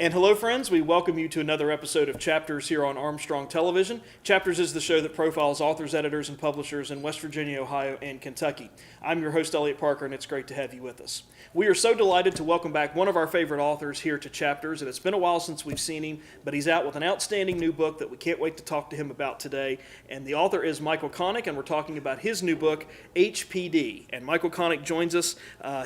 And hello, friends. We welcome you to another episode of Chapters here on Armstrong Television. Chapters is the show that profiles authors, editors, and publishers in West Virginia, Ohio, and Kentucky. I'm your host, Elliot Parker, and it's great to have you with us. We are so delighted to welcome back one of our favorite authors here to Chapters, and it's been a while since we've seen him, but he's out with an outstanding new book that we can't wait to talk to him about today. And the author is Michael Connick, and we're talking about his new book, HPD. And Michael Connick joins us.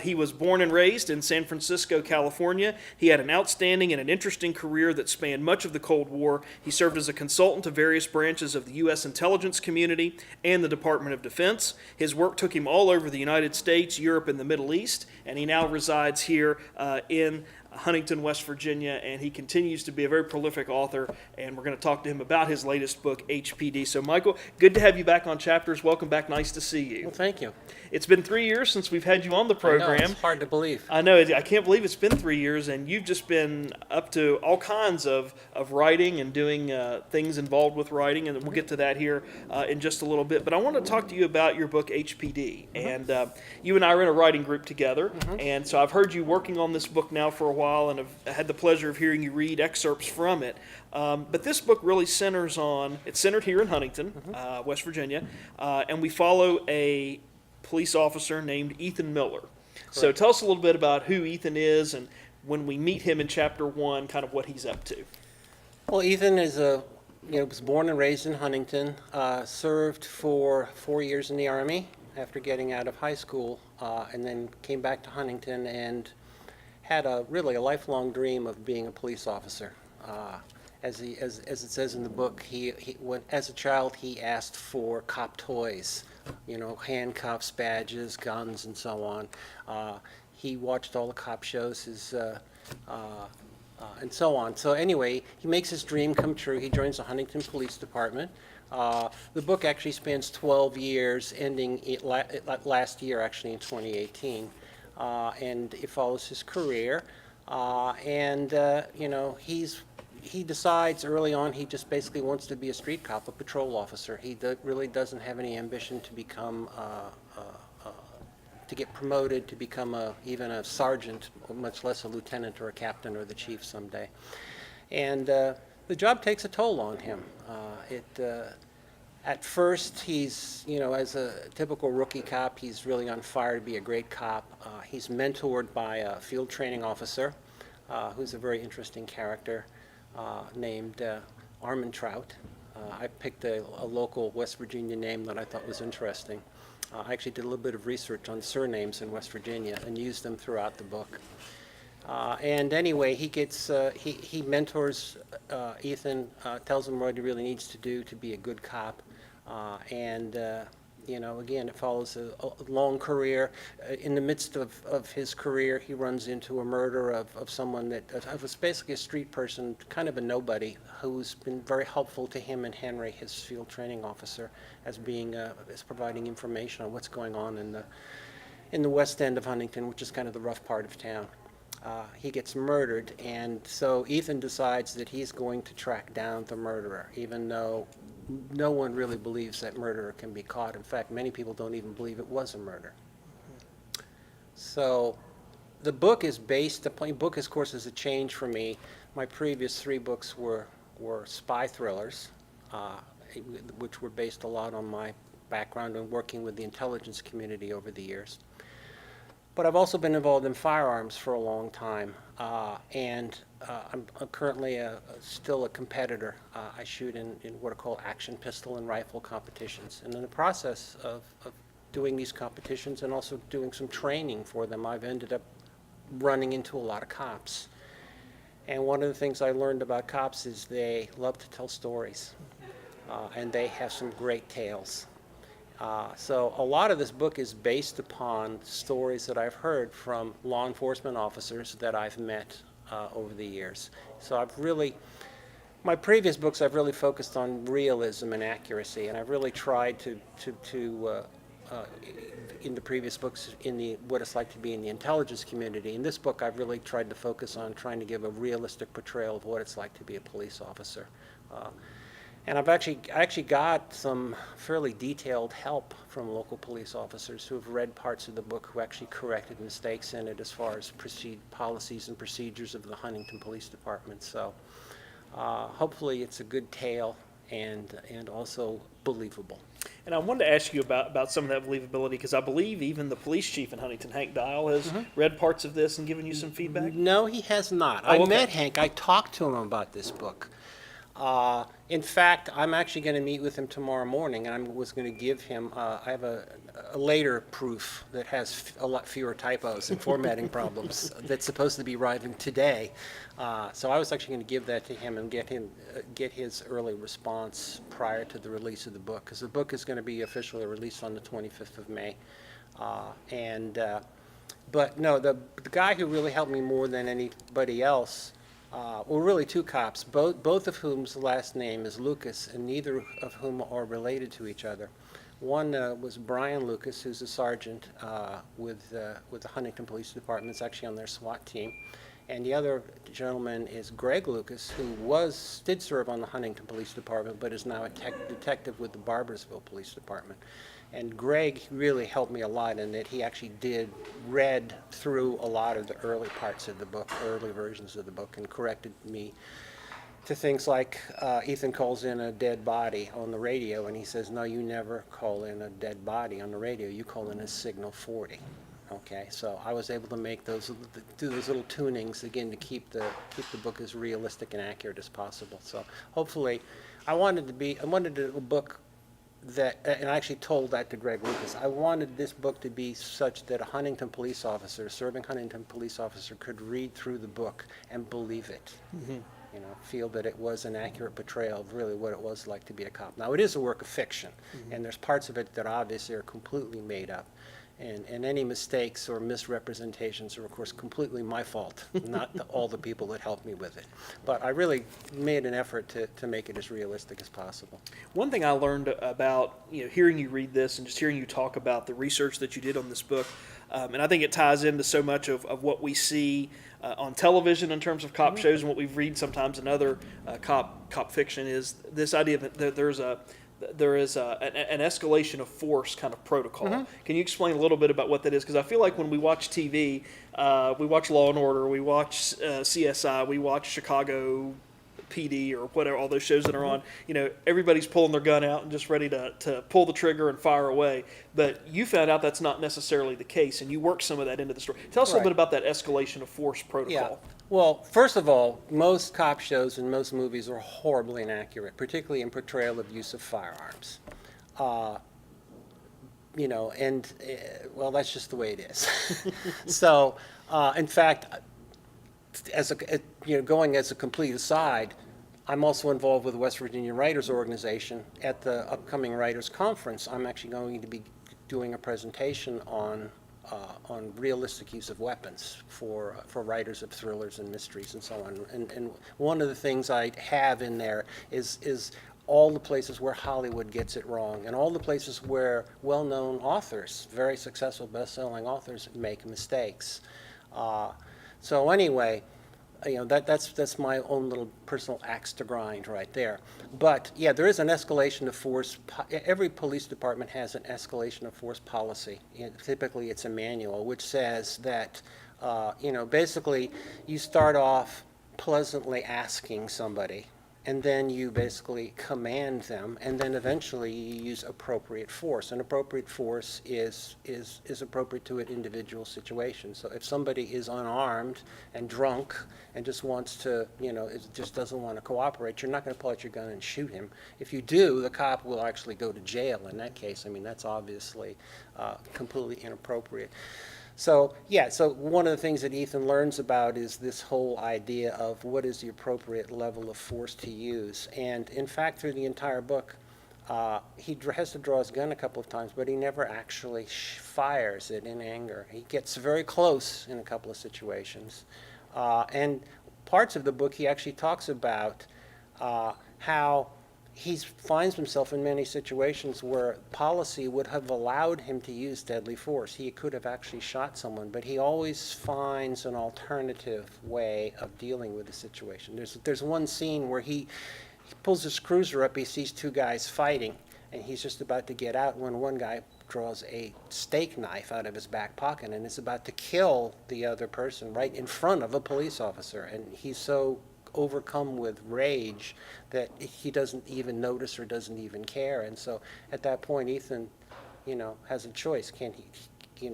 He was born and raised in San Francisco, California. He had an outstanding and an interesting career that spanned much of the Cold War. He served as a consultant to various branches of the U.S. intelligence community and the Department of Defense. His work took him all over the United States, Europe, and the Middle East, and he now resides here in Huntington, West Virginia, and he continues to be a very prolific author, and we're going to talk to him about his latest book, HPD. So, Michael, good to have you back on Chapters. Welcome back. Nice to see you. Well, thank you. It's been 3 years since we've had you on the program. I know, it's hard to believe. I know. I can't believe it's been 3 years, and you've just been up to all kinds of writing and doing things involved with writing, and we'll get to that here in just a little bit. But I want to talk to you about your book, HPD. And you and I are in a writing group together, and so I've heard you working on this book now for a while, and I've had the pleasure of hearing you read excerpts from it. But this book really centered here in Huntington, West Virginia, and we follow a police officer named Ethan Miller. Correct. So tell us a little bit about who Ethan is, and when we meet him in Chapter 1, kind of what he's up to. Well, Ethan was born and raised in Huntington, served for 4 years in the Army after getting out of high school, and then came back to Huntington and had really a lifelong dream of being a police officer. As it says in the book, as a child he asked for cop toys, handcuffs, badges, guns, and so on. He watched all the cop shows, and so on. So anyway, he makes his dream come true. He joins the Huntington Police Department. The book actually spans 12 years, ending last year, actually in 2018. And it follows his career, he decides early on he just basically wants to be a street cop, a patrol officer. He really doesn't have any ambition to become, to get promoted, to become even a sergeant, much less a lieutenant or a captain or the chief someday. And the job takes a toll on him. At first, he's, as a typical rookie cop, he's really on fire to be a great cop. He's mentored by a field training officer, who's a very interesting character, named Armin Trout. I picked a local West Virginia name that I thought was interesting. I actually did a little bit of research on surnames in West Virginia and used them throughout the book. And anyway, he mentors Ethan, tells him what he really needs to do to be a good cop. Again, it follows a long career. In the midst of his career, he runs into a murder of someone that was basically a street person, kind of a nobody, who's been very helpful to him and Henry, his field training officer, as providing information on what's going on in the west end of Huntington, which is kind of the rough part of town. He gets murdered, and so Ethan decides that he's going to track down the murderer, even though no one really believes that murderer can be caught. In fact, many people don't even believe it was a murder. So the book is of course, is a change for me. My previous 3 books were spy thrillers, which were based a lot on my background in working with the intelligence community over the years. But I've also been involved in firearms for a long time, and I'm currently still a competitor. I shoot in what are called action pistol and rifle competitions. And in the process of doing these competitions and also doing some training for them, I've ended up running into a lot of cops. And one of the things I learned about cops is they love to tell stories, and they have some great tales. So a lot of this book is based upon stories that I've heard from law enforcement officers that I've met over the years. So my previous books I've really focused on realism and accuracy, and I've really tried to in the previous books what it's like to be in the intelligence community. In this book I've really tried to focus on trying to give a realistic portrayal of what it's like to be a police officer. And I actually got some fairly detailed help from local police officers who have read parts of the book, who actually corrected mistakes in it as far as policies and procedures of the Huntington Police Department. So hopefully it's a good tale and also believable. And I wanted to ask you about some of that believability, because I believe even the police chief in Huntington, Hank Dial, has read parts of this and given you some feedback? No, he has not. Oh, I okay. met Hank. I talked to him about this book. In fact, I'm actually going to meet with him tomorrow morning, and I was going to give him, I have a later proof that has a lot fewer typos and formatting problems that's supposed to be arriving today. So I was actually going to give that to him and get his early response prior to the release of the book, because the book is going to be officially released on the 25th of May. But no, the guy who really helped me more than anybody else, well, really two cops, both of whom's last name is Lucas, and neither of whom are related to each other. One was Brian Lucas, who's a sergeant with the Huntington Police Department. It's actually on their SWAT team. And the other gentleman is Greg Lucas, who did serve on the Huntington Police Department, but is now a detective with the Barbersville Police Department. And Greg really helped me a lot in that he actually read through a lot of the early parts of the book, early versions of the book, and corrected me to things like Ethan calls in a dead body on the radio, and he says, no, you never call in a dead body on the radio, you call in a signal 40. Okay, so I was able to do those little tunings again to keep the book as realistic and accurate as possible. So hopefully, I wanted a book that, and I actually told that to Greg Lucas, I wanted this book to be such that a Huntington police officer, serving Huntington police officer, could read through the book and believe it. Mm-hmm. You know, feel that it was an accurate portrayal of really what it was like to be a cop. Now, it is a work of fiction, and there's parts of it that obviously are completely made up. And any mistakes or misrepresentations are, of course, completely my fault, not all the people that helped me with it. But I really made an effort to make it as realistic as possible. One thing I learned about, hearing you read this and just hearing you talk about the research that you did on this book, and I think it ties into so much of what we see on television in terms of cop shows and what we've read sometimes in other cop fiction, is this idea that there is an escalation of force kind of protocol. Mm-hmm. Can you explain a little bit about what that is? Because I feel like when we watch TV, we watch Law and Order, we watch CSI, we watch Chicago PD or whatever, all those shows that are on, everybody's pulling their gun out and just ready to pull the trigger and fire away. But you found out that's not necessarily the case, and you worked some of that into the story. Tell us a little bit about that escalation of force protocol. Yeah. Well, first of all, most cop shows and most movies are horribly inaccurate, particularly in portrayal of use of firearms. Well, that's just the way it is. So, in fact, going as a complete aside, I'm also involved with the West Virginia Writers Organization. At the upcoming Writers Conference, I'm actually going to be doing a presentation on realistic use of weapons for writers of thrillers and mysteries and so on. And one of the things I have in there is all the places where Hollywood gets it wrong, and all the places where well-known authors, very successful best-selling authors, make mistakes. So anyway, that's my own little personal axe to grind right there. But yeah, there is an escalation of force. Every police department has an escalation of force policy. Typically, it's a manual which says that, basically, you start off pleasantly asking somebody, and then you basically command them, and then eventually you use appropriate force. And appropriate force is appropriate to an individual situation. So if somebody is unarmed and drunk and just wants to, just doesn't want to cooperate, you're not going to pull out your gun and shoot him. If you do, the cop will actually go to jail in that case. I mean, that's obviously completely inappropriate. So, yeah, so one of the things that Ethan learns about is this whole idea of what is the appropriate level of force to use. And in fact, through the entire book, he has to draw his gun a couple of times, but he never actually fires it in anger. He gets very close in a couple of situations. And parts of the book, he actually talks about how he finds himself in many situations where policy would have allowed him to use deadly force. He could have actually shot someone, but he always finds an alternative way of dealing with the situation. There's one scene where he he pulls his cruiser up, he sees two guys fighting, and he's just about to get out when one guy draws a steak knife out of his back pocket and is about to kill the other person right in front of a police officer. And he's so overcome with rage that he doesn't even notice or doesn't even care. And so at that point, Ethan, has a choice. Can he,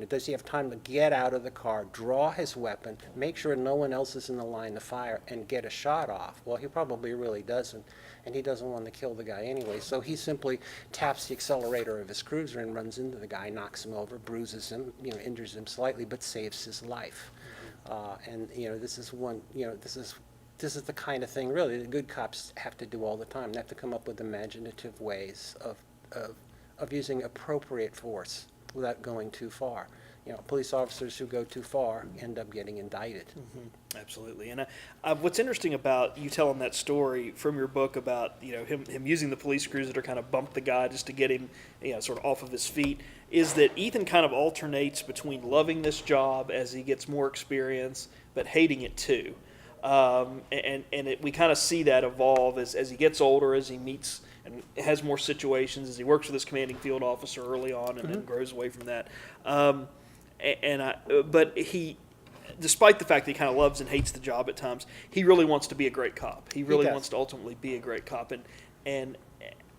does he have time to get out of the car, draw his weapon, make sure no one else is in the line to fire, and get a shot off? Well, he probably really doesn't, and he doesn't want to kill the guy anyway. So he simply taps the accelerator of his cruiser and runs into the guy, knocks him over, bruises him, injures him slightly, but saves his life. And this is one, this is the kind of thing really the good cops have to do all the time. They have to come up with imaginative ways of using appropriate force without going too far. Police officers who go too far end up getting indicted. Mm-hmm. Absolutely. And what's interesting about you telling that story from your book about him using the police cruiser to kind of bump the guy just to get him sort of off of his feet is that Ethan kind of alternates between loving this job as he gets more experience but hating it too. We kind of see that evolve as he gets older, as he meets and has more situations, as he works with his commanding field officer early on and then grows away from that. But he, despite the fact that he kind of loves and hates the job at times, he really wants to be a great cop. He really wants to ultimately be a great cop. And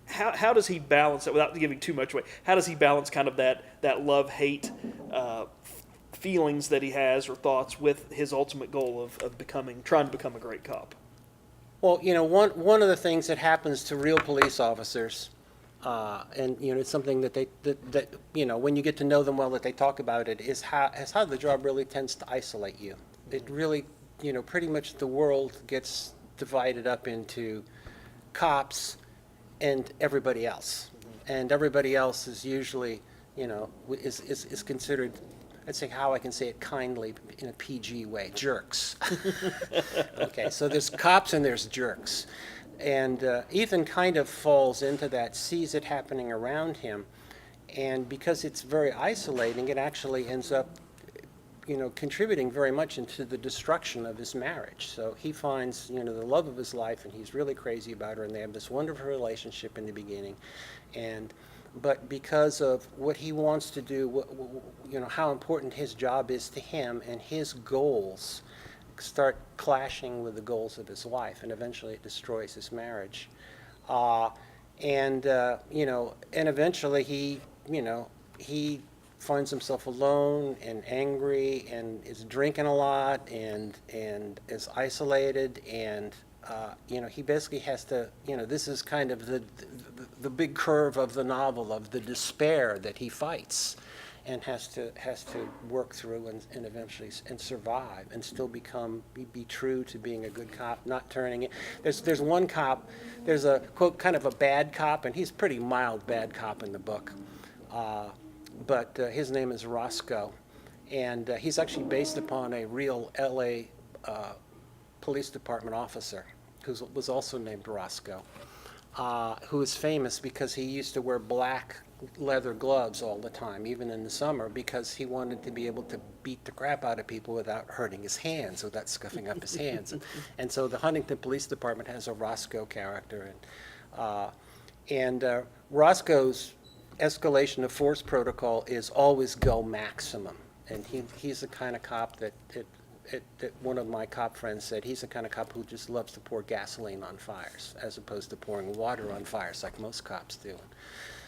how does he balance that, without giving too much away, how does he balance kind of that love-hate feelings that he has or thoughts with his ultimate goal of trying to become a great cop? Well, one of the things that happens to real police officers, and it's something that that when you get to know them well, that they talk about it, is how the job really tends to isolate you. It really, pretty much the world gets divided up into cops and everybody else, and everybody else is usually, is considered. Let's say how I can say it kindly in a PG way, jerks. Okay, so there's cops and there's jerks. And Ethan kind of falls into that, sees it happening around him, and because it's very isolating, it actually ends up, contributing very much into the destruction of his marriage. So he finds, the love of his life, and he's really crazy about her, and they have this wonderful relationship in the beginning. But because of what he wants to do, how important his job is to him, and his goals start clashing with the goals of his wife, and eventually it destroys his marriage. And eventually he finds himself alone and angry and is drinking a lot and is isolated, and he basically has to, this is kind of the big curve of the novel of the despair that he fights and has to work through and eventually survive and still be true to being a good cop, not turning it. There's one cop, there's a quote kind of a bad cop, and he's pretty mild bad cop in the book, but his name is Roscoe, and he's actually based upon a real L.A. Police Department officer who was also named Roscoe, who is famous because he used to wear black leather gloves all the time, even in the summer, because he wanted to be able to beat the crap out of people without hurting his hands, without scuffing up his hands. And so the Huntington Police Department has a Roscoe character. And Roscoe's escalation of force protocol is always go maximum. And he's the kind of cop that one of my cop friends said he's the kind of cop who just loves to pour gasoline on fires as opposed to pouring water on fires like most cops do.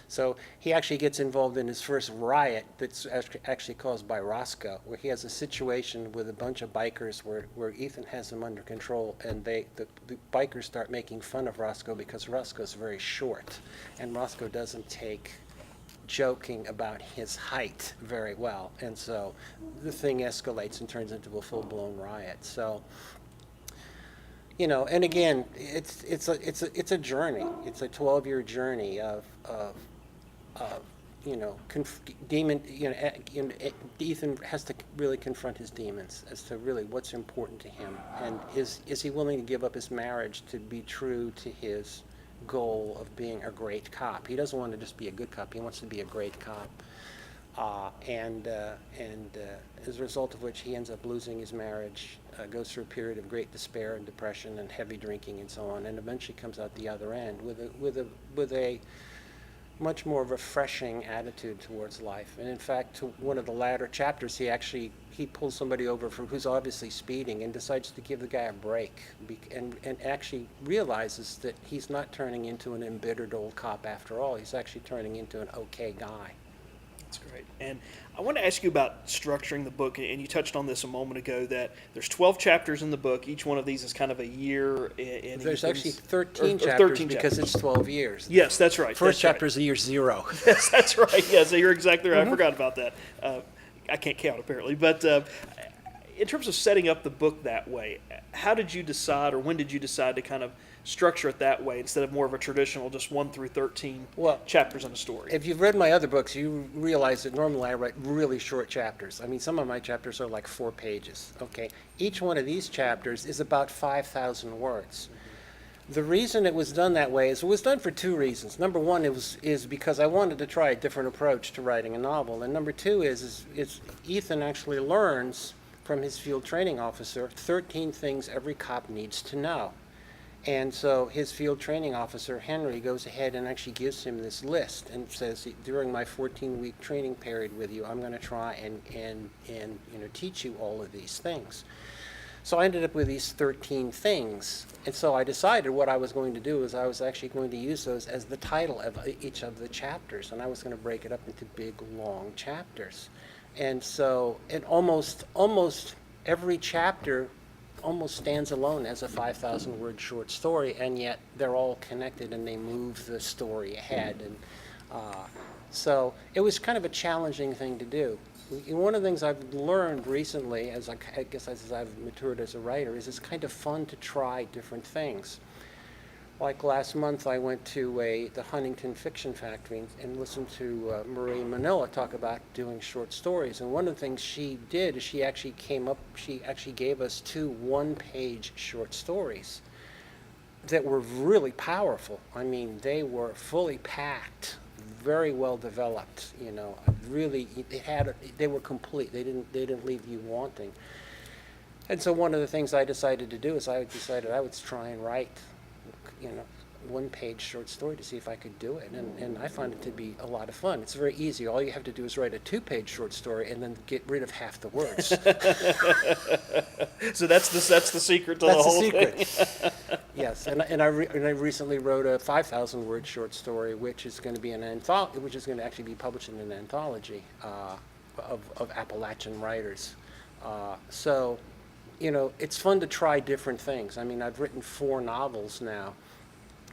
So he actually gets involved in his first riot that's actually caused by Roscoe, where he has a situation with a bunch of bikers where Ethan has them under control, and the bikers start making fun of Roscoe because Roscoe's very short, and Roscoe doesn't take joking about his height very well, and so the thing escalates and turns into a full-blown riot. So, and again, it's a journey. It's a 12-year journey of demon. Ethan has to really confront his demons as to really what's important to him, and is he willing to give up his marriage to be true to his goal of being a great cop. He doesn't want to just be a good cop. He wants to be a great cop. And as a result of which he ends up losing his marriage, goes through a period of great despair and depression and heavy drinking and so on, and eventually comes out the other end with a much more refreshing attitude towards life. And in fact, to one of the latter chapters, he pulls somebody over who's obviously speeding and decides to give the guy a break, and actually realizes that he's not turning into an embittered old cop after all. He's actually turning into an okay guy. That's great. And I want to ask you about structuring the book, and you touched on this a moment ago, that there's 12 chapters in the book. Each one of these is kind of a year. There's actually 13 or chapters 13 because chapters. it's 12 years. Yes, that's right. First that's chapter right. is year 0. Yes, that's right. Yeah, so you're exactly right. I forgot about that. I can't count, apparently. But in terms of setting up the book that way, how did you decide, or when did you decide to kind of structure it that way instead of more of a traditional just 1 through 13 chapters in a story? If you've read my other books, you realize that normally I write really short chapters. I mean, some of my chapters are like 4 pages, okay? Each one of these chapters is about 5,000 words. The reason it was done that way is it was done for 2 reasons. Number one is because I wanted to try a different approach to writing a novel. And number 2 is Ethan actually learns from his field training officer 13 things every cop needs to know. And so his field training officer, Henry, goes ahead and actually gives him this list and says, during my 14-week training period with you, I'm going to try and teach you all of these things. So I ended up with these 13 things. And so I decided what I was going to do is I was actually going to use those as the title of each of the chapters. And I was going to break it up into big, long chapters. And so it almost every chapter almost stands alone as a 5,000-word short story, and yet they're all connected and they move the story ahead. And so it was kind of a challenging thing to do. One of the things I've learned recently, as I've matured as a writer, is it's kind of fun to try different things. Like last month, I went to the Huntington Fiction Factory and listened to Marie Manila talk about doing short stories. And one of the things she did is she actually gave us 2 one-page short stories that were really powerful. I mean, they were fully packed, very well developed. Really, they were complete. They didn't leave you wanting. And so one of the things I decided to do is I decided I would try and write one-page short story to see if I could do it, and I find it to be a lot of fun. It's very easy. All you have to do is write a 2-page short story and then get rid of half the words. So that's the secret to the whole thing. Yes, and I recently wrote a 5,000-word short story, which is going to be which is going to actually be published in an anthology of Appalachian writers. So, it's fun to try different things. I mean, I've written 4 novels now.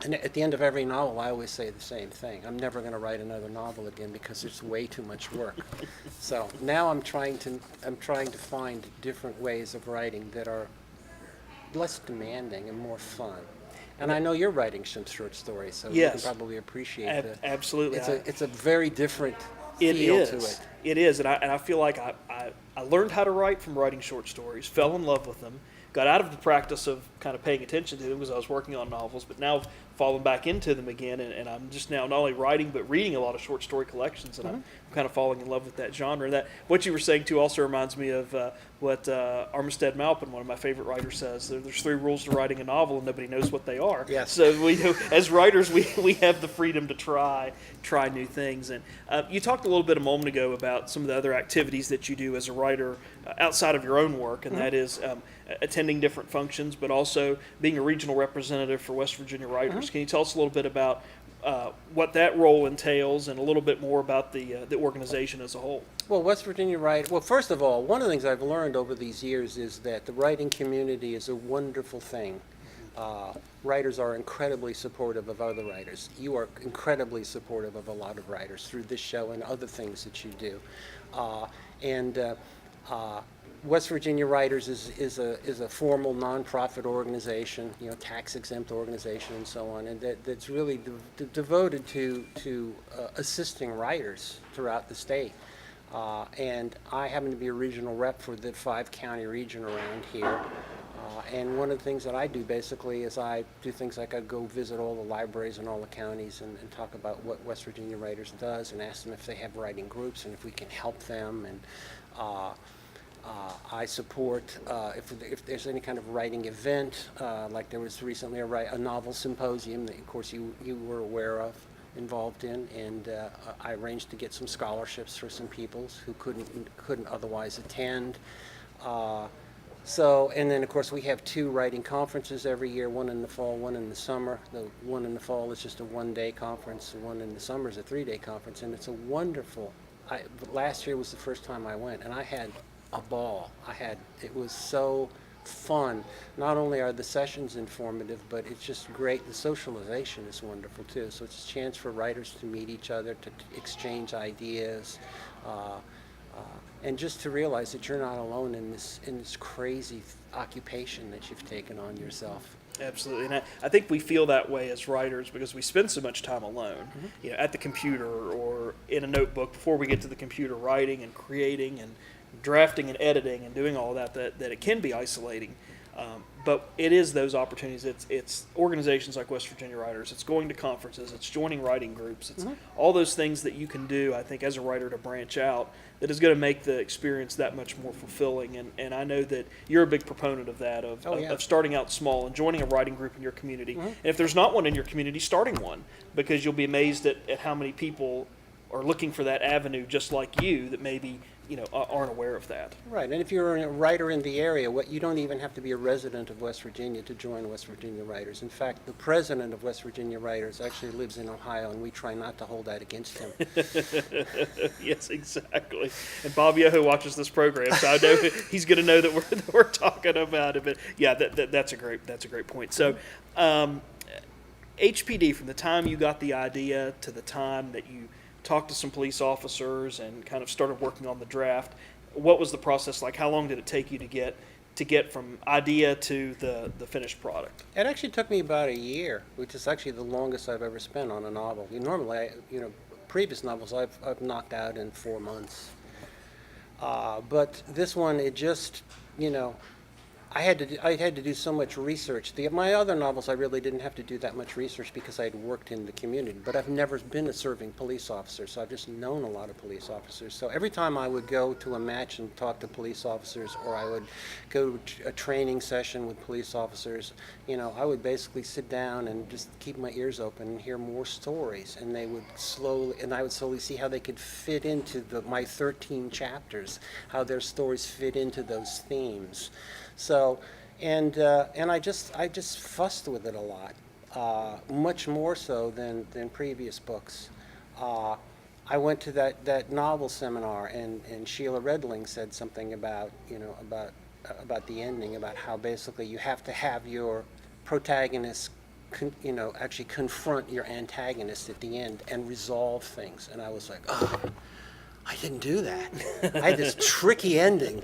And at the end of every novel, I always say the same thing. I'm never going to write another novel again because it's way too much work. So now I'm trying to find different ways of writing that are less demanding and more fun. And I know you're writing some short stories, so you can probably appreciate that. Absolutely. It's a very different feel to it. It is, and I feel like I learned how to write from writing short stories, fell in love with them, got out of the practice of kind of paying attention to them because I was working on novels, but now I've fallen back into them again, and I'm just now not only writing but reading a lot of short story collections, and I'm kind of falling in love with that genre. And that what you were saying too also reminds me of what Armistead Maupin, one of my favorite writers, says. There's 3 rules to writing a novel, and nobody knows what they are. Yes. So we, as writers, we have the freedom to try new things. And you talked a little bit a moment ago about some of the other activities that you do as a writer outside of your own work, and that is attending different functions, but also being a regional representative for West Virginia writers. Can you tell us a little bit about what that role entails and a little bit more about the organization as a whole? Well, West Virginia Well, first of all, one of the things I've learned over these years is that the writing community is a wonderful thing. Writers are incredibly supportive of other writers. You are incredibly supportive of a lot of writers through this show and other things that you do. West Virginia Writers is a formal nonprofit organization, tax-exempt organization and so on, and that's really devoted to assisting writers throughout the state. And I happen to be a regional rep for the 5-county region around here. And one of the things that I do basically is I do things like I go visit all the libraries in all the counties and talk about what West Virginia Writers does and ask them if they have writing groups and if we can help them. And I support if there's any kind of writing event, like there was recently a novel symposium that, of course, you were aware of, involved in, and I arranged to get some scholarships for some people who couldn't otherwise attend. And then of course we have 2 writing conferences every year, one in the fall, one in the summer. The one in the fall is just a 1-day conference, the one in the summer is a 3-day conference, and it's a wonderful, last year was the first time I went, and I had a ball. It was so fun. Not only are the sessions informative, but it's just great. The socialization is wonderful too. So it's a chance for writers to meet each other, to exchange ideas, and just to realize that you're not alone in this crazy occupation that you've taken on yourself. Absolutely, and I think we feel that way as writers because we spend so much time alone, at the computer or in a notebook before we get to the computer, writing and creating and drafting and editing and doing all that it can be isolating. But it is those opportunities. It's organizations like West Virginia Writers. It's going to conferences. It's joining writing groups. It's all those things that you can do, I think, as a writer to branch out that is going to make the experience that much more fulfilling. And I know that you're a big proponent of that, of starting out small and joining a writing group in your community. And if there's not one in your community, starting one, because you'll be amazed at how many people are looking for that avenue just like you that maybe aren't aware of that. Right, and if you're a writer in the area, you don't even have to be a resident of West Virginia to join West Virginia Writers. In fact, the president of West Virginia Writers actually lives in Ohio, and we try not to hold that against him. Yes, exactly. And Bob Yoho watches this program, so I know he's going to know that we're talking about it. But yeah, that's a great point. So, HPD, from the time you got the idea to the time that you talked to some police officers and kind of started working on the draft, what was the process like? How long did it take you to get from idea to the finished product? It actually took me about a year, which is actually the longest I've ever spent on a novel. Normally, previous novels I've knocked out in 4 months. But this one, it just, I had to do so much research. My other novels, I really didn't have to do that much research because I had worked in the community. But I've never been a serving police officer, so I've just known a lot of police officers. So every time I would go to a match and talk to police officers, or I would go to a training session with police officers, I would basically sit down and just keep my ears open and hear more stories. And I would slowly see how they could fit into my 13 chapters, how their stories fit into those themes. So, and I just fussed with it a lot, much more so than previous books. I went to that novel seminar, and Sheila Redling said something about the ending, about how basically you have to have your protagonist actually confront your antagonist at the end and resolve things. And I was like, oh, I didn't do that. I had this tricky ending,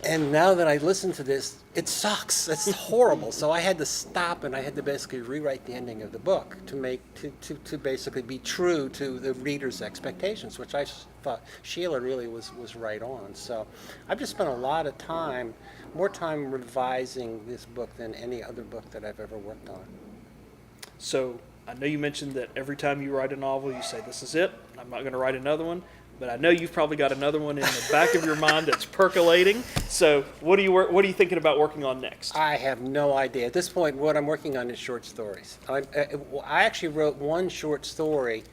and now that I listen to this, it sucks. It's horrible. So I had to stop, and I had to basically rewrite the ending of the book to basically be true to the reader's expectations, which I thought Sheila really was right on. So I've just spent a lot of time, more time revising this book than any other book that I've ever worked on. So I know you mentioned that every time you write a novel, you say, this is it, I'm not going to write another one. But I know you've probably got another one in the back of your mind that's percolating. So what are you thinking about working on next? I have no idea. At this point, what I'm working on is short stories. I actually wrote one short story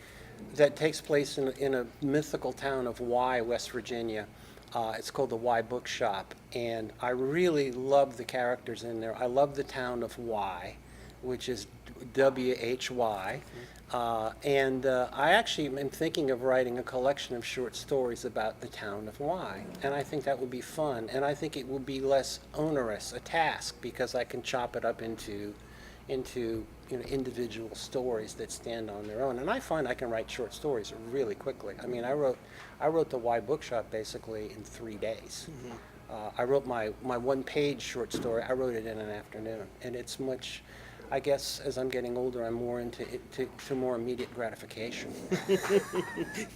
that takes place in a mythical town of Y, West Virginia. It's called the Y Bookshop, and I really love the characters in there. I love the town of Y, which is W-H-Y. I actually am thinking of writing a collection of short stories about the town of Y, and I think that would be fun, and I think it would be less onerous a task because I can chop it up into individual stories that stand on their own, and I find I can write short stories really quickly. I mean, I wrote the Y Bookshop basically in 3 days. I wrote my one-page short story. I wrote it in an afternoon, and it's much. I guess as I'm getting older, I'm more into more immediate gratification.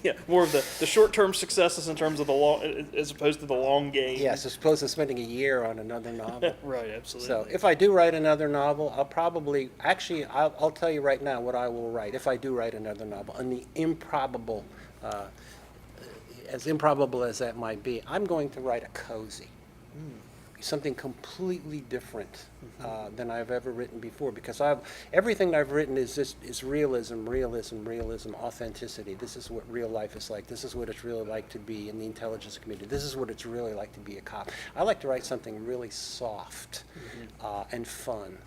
Yeah, more of the short-term successes in terms of the long, as opposed to the long game. Yes, as opposed to spending a year on another novel. Right, absolutely. So if I do write another novel, I'll tell you right now what I will write if I do write another novel. And the improbable, as improbable as that might be, I'm going to write a cozy. Something completely different than I've ever written before, because everything I've written is realism, authenticity. This is what real life is like. This is what it's really like to be in the intelligence community. This is what it's really like to be a cop. I like to write something really soft and fun,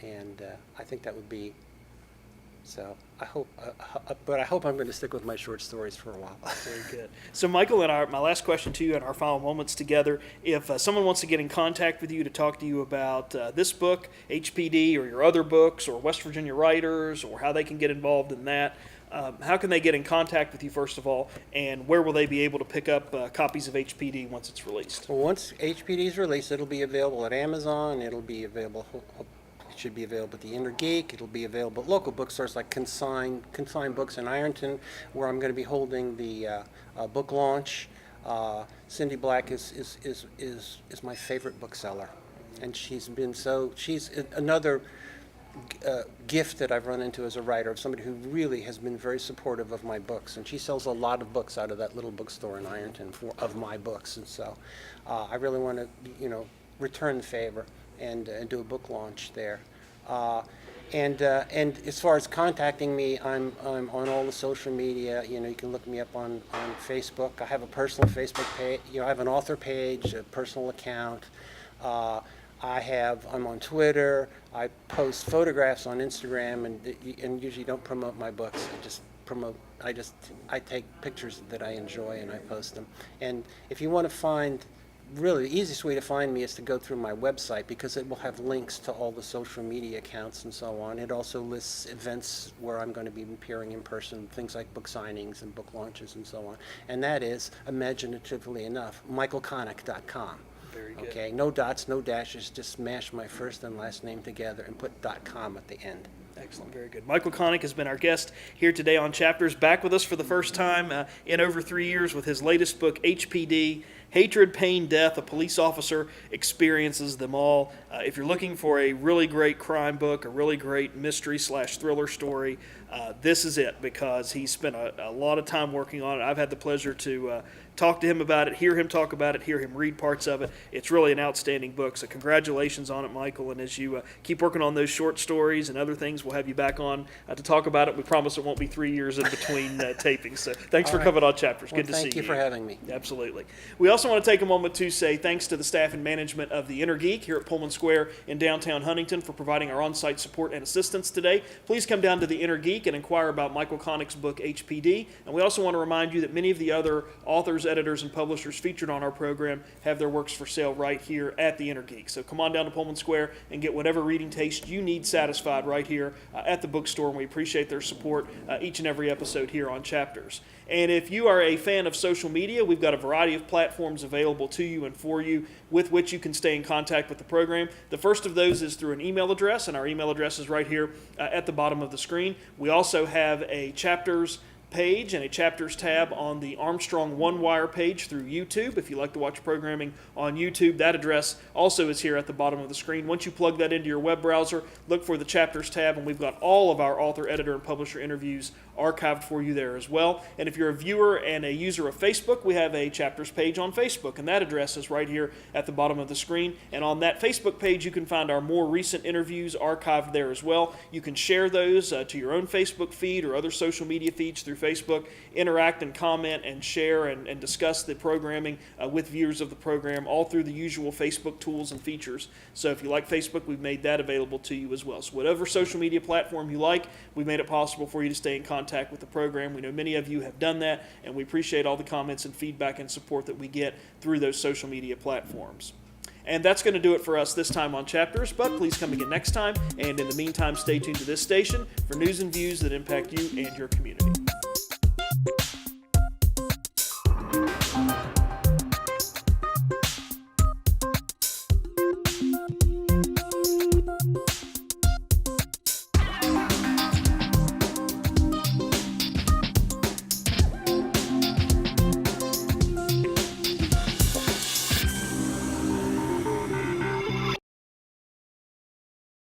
and I think that would be. So I hope, but I hope I'm going to stick with my short stories for a while. Very good. So Michael, my last question to you in our final moments together, if someone wants to get in contact with you to talk to you about this book, HPD, or your other books, or West Virginia Writers, or how they can get involved in that, how can they get in contact with you, first of all, and where will they be able to pick up copies of HPD once it's released? Well, once HPD is released, it'll be available at Amazon. It'll be available. It should be available at the Inner Geek. It'll be available at local bookstores like Consign Books in Ironton, where I'm going to be holding the book launch. Cindy Black is my favorite bookseller, and she's another gift that I've run into as a writer, of somebody who really has been very supportive of my books, and she sells a lot of books out of that little bookstore in Ironton of my books, and so I really want to return the favor and do a book launch there. And as far as contacting me, I'm on all the social media. You can look me up on Facebook. I have a personal Facebook page. I have an author page, a personal account. I'm on Twitter. I post photographs on Instagram, and usually don't promote my books. I take pictures that I enjoy and I post them. And if you want to find, really, the easiest way to find me is to go through my website, because it will have links to all the social media accounts and so on. It also lists events where I'm going to be appearing in person, things like book signings and book launches and so on. And that is, imaginatively enough, michaelconnick.com. Very good. Okay, no dots, no dashes, just smash my first and last name together and put .com at the end. Excellent, very good. Michael Connick has been our guest here today on Chapters, back with us for the first time in over 3 years with his latest book, HPD, Hatred, Pain, Death, A Police Officer Experiences Them All. If you're looking for a really great crime book, a really great mystery/thriller story, this is it, because he spent a lot of time working on it. I've had the pleasure to talk to him about it, hear him talk about it, hear him read parts of it. It's really an outstanding book, so congratulations on it, Michael. And as you keep working on those short stories and other things, we'll have you back on to talk about it. We promise it won't be 3 years in between tapings. So thanks for coming on Chapters. Good to see you. Thank you for having me. Absolutely. We also want to take a moment to say thanks to the staff and management of the Inner Geek here at Pullman Square in downtown Huntington for providing our on-site support and assistance today. Please come down to the Inner Geek and inquire about Michael Connick's book, HPD. And we also want to remind you that many of the other authors, editors, and publishers featured on our program have their works for sale right here at the Inner Geek. So come on down to Pullman Square and get whatever reading taste you need satisfied right here at the bookstore. And we appreciate their support each and every episode here on Chapters. And if you are a fan of social media, we've got a variety of platforms available to you and for you with which you can stay in contact with the program. The first of those is through an email address, and our email address is right here at the bottom of the screen. We also have a Chapters page and a Chapters tab on the Armstrong One Wire page through YouTube. If you like to watch programming on YouTube, that address also is here at the bottom of the screen. Once you plug that into your web browser, look for the Chapters tab, and we've got all of our author, editor, and publisher interviews archived for you there as well. And if you're a viewer and a user of Facebook, we have a Chapters page on Facebook, and that address is right here at the bottom of the screen. And on that Facebook page, you can find our more recent interviews archived there as well. You can share those to your own Facebook feed or other social media feeds through Facebook, interact and comment and share and discuss the programming with viewers of the program, all through the usual Facebook tools and features. So if you like Facebook, we've made that available to you as well. So whatever social media platform you like, we've made it possible for you to stay in contact with the program. We know many of you have done that, and we appreciate all the comments and feedback and support that we get through those social media platforms. And that's going to do it for us this time on Chapters, but please come again next time. And in the meantime, stay tuned to this station for news and views that impact you and your community.